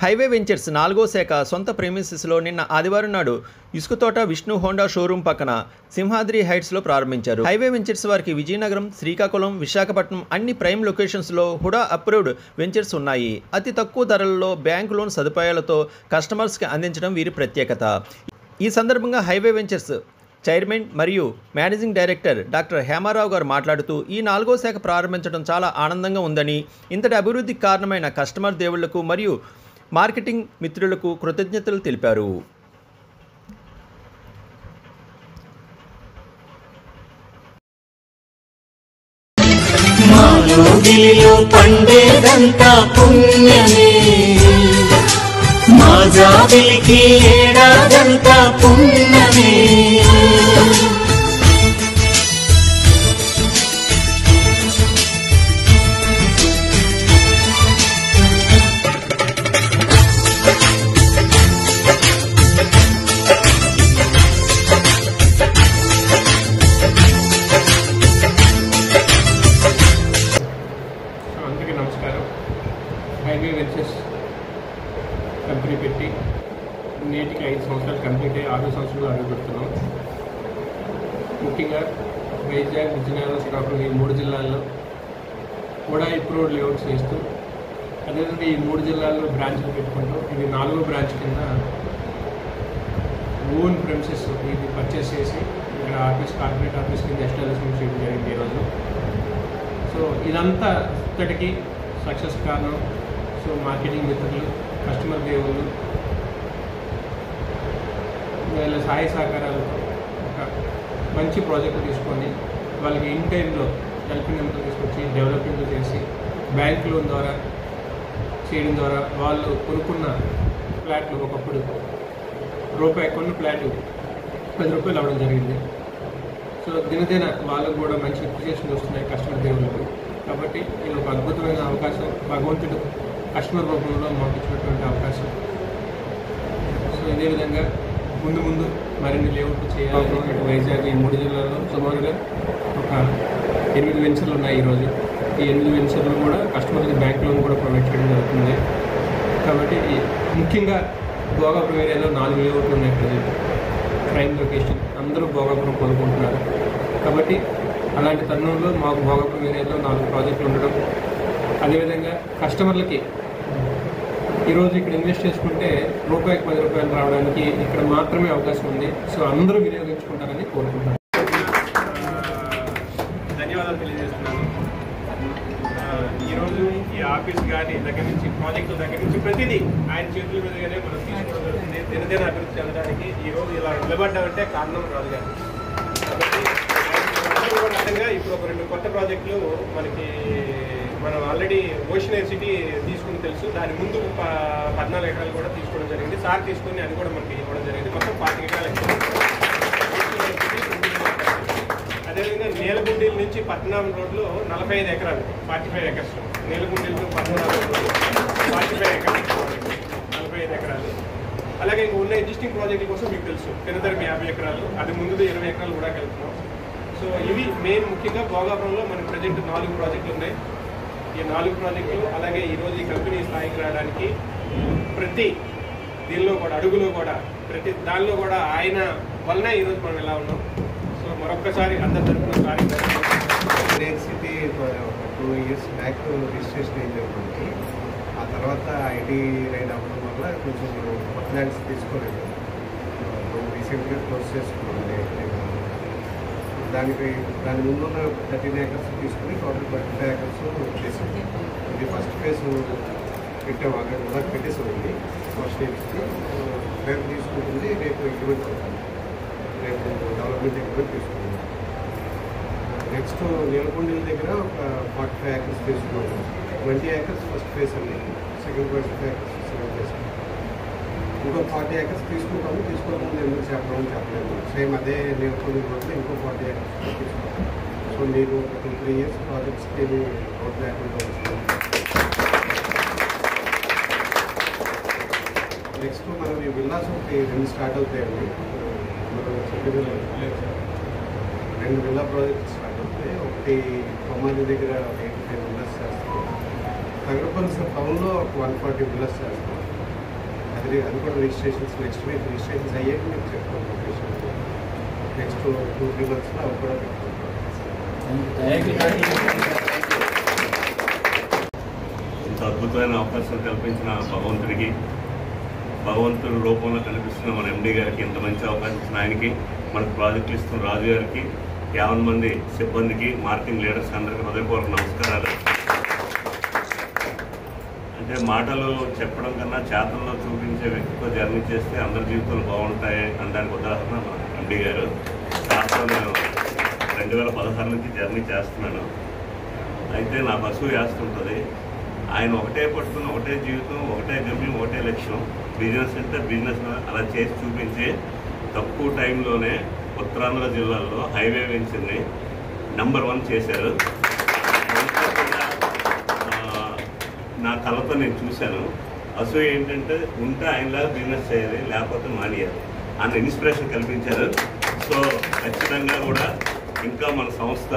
Highway ventures 4వ శాఖ సొంత ప్రెమిసెస్లో నిన్న ఆదివారం నాడు ఇసుకతోట విష్ణు హోండా షోరూం పక్కన సింహాద్రి హైట్స్లో ప్రారంభించారు. హైవే వెంచర్స్ వారికి విజయనగరం, శ్రీకాకుళం, విశాఖపట్నం అన్ని ప్రైమ్ లొకేషన్స్లో హుడా అప్రూవ్డ్ వెంచర్స్ ఉన్నాయి. అతి తక్కువ ధరలలో బ్యాంక్ లోన్ సదుపాయాలతో కస్టమర్స్కి అందించడం వీరి ప్రత్యేకత. ఈ సందర్భంగా హైవే వెంచర్స్ చైర్మన్ మరియు మేనేజింగ్ డైరెక్టర్ డాక్టర్ హేమారావు గారు మాట్లాడుతూ, ఈ 4వ శాఖ ప్రారంభించడం చాలా ఆనందంగా ఉందని, ఇంతటి అభివృద్ధికి కారణమైన కస్టమర్ దేవుళ్లకు మరియు మార్కెటింగ్ మిత్రులకు కృతజ్ఞతలు తెలిపారు. మాజాబిలికి ఏడాదంతా పుణ్యమే. అందరికీ నమస్కారం. హైవే వెంచర్స్ కంపెనీ పెట్టి నేటికి 5 సంవత్సరాలు కంప్లీట్ అయ్యి 6వ సంవత్సరంలో అడుగుపెడుతున్నాం. ముఖ్యంగా వైజాగ్, విజయనగరం, శ్రీకాకుళం ఈ 3 జిల్లాల్లో కూడా అప్రూవ్డ్ లేఅవుట్స్ చేస్తూ, అదేవిధంగా ఈ 3 జిల్లాల్లో బ్రాంచ్లు పెట్టుకుంటూ, ఇది 4వ బ్రాంచ్ కింద ఓన్ ప్రెమిసెస్ ఇది పర్చేస్ చేసి ఇక్కడ కార్పొరేట్ ఆఫీస్ కింద ఎస్టాబ్లిష్మెంట్ చేయడం జరిగింది ఈరోజు. సో ఇదంతా ఇంతటికి సక్సెస్ కారణం సో మార్కెటింగ్ మిత్రులు, కస్టమర్ దేవుళ్ళు వీళ్ళ సహాయ సహకారాలతో ఒక మంచి ప్రాజెక్టు తీసుకొని వాళ్ళకి ఇన్ టైంలో హెల్పింగ్ తీసుకొచ్చి డెవలప్మెంట్ చేసి బ్యాంక్ లోన్ ద్వారా చేయడం ద్వారా వాళ్ళు కొనుక్కున్న ఫ్లాట్లు ఒకప్పుడు రూపాయి కొన్న ఫ్లాట్ 10 రూపాయలు అవ్వడం జరిగింది. సో దినదిన వాళ్ళకు కూడా మంచి అప్రిషియేషన్ వస్తున్నాయి కస్టమర్ దేవుళ్ళకు. కాబట్టి ఇది ఒక అద్భుతమైన అవకాశం, భగవంతుడు కస్టమర్ రూపంలో మాకు ఇచ్చినటువంటి అవకాశం. సో ఇదే విధంగా ముందు ముందు మరిన్ని లేఅవుట్లు చేయాలని ఇటు వైజాగ్ ఈ 3 జిల్లాల్లో సుమారుగా ఒక 8 వెంచర్లు ఉన్నాయి ఈరోజు. ఈ 8 వెంచర్లు కూడా కస్టమర్కి బ్యాంక్ లోన్ కూడా ప్రొవైడ్ చేయడం జరుగుతుంది. కాబట్టి ముఖ్యంగా భోగాపురం ఏరియాలో 4 లేఅవుట్లు ఉన్నాయి ప్రజెంట్ ప్రైమ్ లొకేషన్. అందరూ భోగాపురం కొనుక్కుంటున్నారు. కాబట్టి అలాంటి తరుణంలో మాకు భోగాపురం ఏరియాలో 4 ప్రాజెక్టులు ఉండడం, అదేవిధంగా కస్టమర్లకి ఈరోజు ఇక్కడ ఇన్వెస్ట్ చేసుకుంటే రూపాయికి 10 రూపాయలు రావడానికి ఇక్కడ మాత్రమే అవకాశం ఉంది. సో అందరూ వినియోగించుకుంటారని కోరుకుంటున్నాను. ధన్యవాదాలు తెలియజేస్తున్నాను. ఈరోజు ఈ ఆఫీస్ కానీ దగ్గర నుంచి ప్రాజెక్టుల దగ్గర నుంచి ప్రతిదీ ఆయన చేతుల మీదుగానే మనం తీసుకోవడం జరుగుతుంది. దినదిన అభివృద్ధి చెందడానికి ఈరోజు ఇలా నిలబడ్డామంటే కారణం రాదు కానీ. కాబట్టి అర్థంగా ఇప్పుడు ఒక 2 కొత్త ప్రాజెక్టులు మనకి మనం ఆల్రెడీ ఓషన్ ఎయిర్ సిటీ తీసుకుని తెలుసు. దాని ముందు 14 ఎకరాలు కూడా తీసుకోవడం జరిగింది. సార్ తీసుకుని అది కూడా మనకి ఇవ్వడం జరిగింది. మొత్తం 40 ఎకరాలు. అదేవిధంగా నీలగుండీల నుంచి పద్మనాభం రోడ్లో 45 ఎకరాలు 45 ఎకర్స్. నీలగుండీల నుంచి పద్మనాభం రోడ్లు 45 ఎకరాలు 45 ఎకరాలు. అలాగే ఇంకా ఉన్న ఎగ్జిస్టింగ్ ప్రాజెక్టుల కోసం మీకు తెలుసు తినదరికి 50 ఎకరాలు, అది ముందు 20 ఎకరాలు కూడా వెళ్తున్నాం. సో ఇవి మెయిన్ ముఖ్యంగా భోగాపురంలో మనకు ప్రజెంట్ 4 ప్రాజెక్టులు ఉన్నాయి. ఈ 4 ప్రాజెక్టులు అలాగే ఈరోజు ఈ కంపెనీ స్థాయికి రావడానికి ప్రతి దీనిలో కూడా అడుగులో కూడా ప్రతి దానిలో కూడా ఆయన వలన ఈరోజు మనం ఎలా ఉన్నాం. సో మరొక్కసారి అందరి తరఫున air city 2 years back registration అయింది అనుకోండి. ఆ తర్వాత ఐటీ రైడ్ అవ్వడం వల్ల కొంచెం కొత్త ల్యాండ్స్ తీసుకోలేదు. రీసెంట్గా క్లోజ్ చేసుకున్నాం. దాని ముందు 13 acres తీసుకుని టోటల్ 25 acres చేసింది. ఇది ఫస్ట్ ఫేజ్ పెట్టాము. అక్కడ కూడా పెట్టేసి ఉంది. ఫస్ట్ స్టేజ్కి రేపు తీసుకుంటుంది. రేపు అగ్రిమెంట్ అవుతుంది. రేపు డెవలప్మెంట్ అగ్రిమెంట్ తీసుకుంటుంది. నెక్స్ట్ నీలకొండల దగ్గర ఒక 45 acres తీసుకున్నాము. 20 acres ఫస్ట్ ఫేజ్ అండి. Second 25 acres second phase. ఇంకో 40 acres తీసుకుంటాము. తీసుకోవడం ఎందుకు చెప్పలేదు. సేమ్ అదే నీలకొండ రోడ్లో ఇంకో 40 acres తీసుకుంటాము. సో మీరు 2-3 years ప్రాజెక్ట్స్కి రోడ్ లేకుండా వస్తుంది. నెక్స్ట్ మనం ఈ విల్లాస్ ఒకటి 2 స్టార్ట్ అవుతాయండి. మనం చెప్పిన 2 విల్లా ప్రాజెక్ట్స్ స్టార్ట్ అవుతాయి. ఒకటి కొమ్మాది దగ్గర 85 విల్లాస్ చేస్తాం. తగరపల్లి టౌన్లో ఒక 140 విల్లాస్ చేస్తాం. అది కూడా రిజిస్ట్రేషన్స్ నెక్స్ట్ వీక్ రిజిస్ట్రేషన్స్ అయ్యాక మీకు చెప్తాం లొకేషన్. నెక్స్ట్ 2-3 monthsలో అవి కూడా పెట్టుకుంటాం. ఇంత అద్భుతమైన అవకాశం కల్పించిన భగవంతుడి రూపంలో కనిపిస్తున్న మన ఎండి గారికి, ఇంత మంచి అవకాశం ఇచ్చిన ఆయనకి, మనకు ప్రాజెక్టులు ఇస్తున్న రాజు గారికి, 50 మంది సిబ్బందికి, మార్కెటింగ్ లీడర్స్ అందరికీ హృదయపూర్వక నమస్కారాలు. అంటే మాటలు చెప్పడం కన్నా చేతల్లో చూపించే వ్యక్తితో జర్నీ చేస్తే అందరి జీవితాలు బాగుంటాయి అనడానికి ఉదాహరణ మన ఎండి గారు. శాస్త్రం నేను 2016 నుంచి జర్నీ చేస్తున్నాను. అయితే నాకు అసూయ వేస్తుంటుంది. ఆయన ఒకటే పట్టుకుని, ఒకటే జీవితం, ఒకటే గమ్యం, ఒకటే లక్ష్యం. బిజినెస్ అంటే బిజినెస్ అలా చేసి చూపించి తక్కువ టైంలోనే ఉత్తరాంధ్ర జిల్లాల్లో హైవే వెంచర్ని నంబర్ 1 చేశారు. నా కళ్ళతో నేను చూశాను. అసూయ ఏంటంటే ఉంటే ఆయనలాగా బిజినెస్ చేయాలి, లేకపోతే మానేయాలి అన్న ఇన్స్పిరేషన్ కల్పించారు. సో ఖచ్చితంగా కూడా ఇంకా మన సంస్థ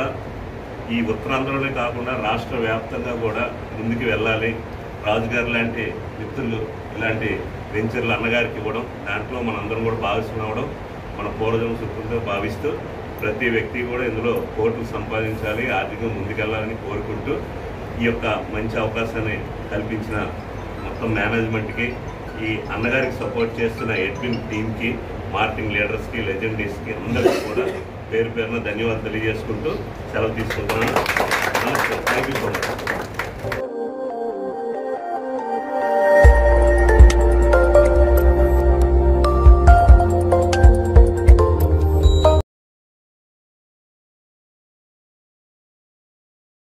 ఈ ఉత్తరాంధ్రలోనే కాకుండా రాష్ట్ర వ్యాప్తంగా కూడా ముందుకు వెళ్ళాలి. రాజుగారు లాంటి మిత్రులు ఇలాంటి వెంచర్లు అన్నగారికి ఇవ్వడం, దాంట్లో మనందరం కూడా భాగస్వామి అవ్వడం మన పూర్వజన్మ సుఖంతో భావిస్తూ ప్రతి వ్యక్తి కూడా ఇందులో కోట్లు సంపాదించాలి, ఆర్థికంగా ముందుకెళ్ళాలని కోరుకుంటూ ఈ యొక్క మంచి అవకాశాన్ని కల్పించిన మొత్తం మేనేజ్మెంట్కి, ఈ అన్నగారికి సపోర్ట్ చేస్తున్న ఎడ్మిన్ టీమ్కి, మార్కెటింగ్ లీడర్స్కి, లెజెండరీస్కి అందరికీ కూడా పేరు పేరున ధన్యవాదాలు తెలియజేసుకుంటూ సెలవు తీసుకుంటున్నాను. నమస్తే.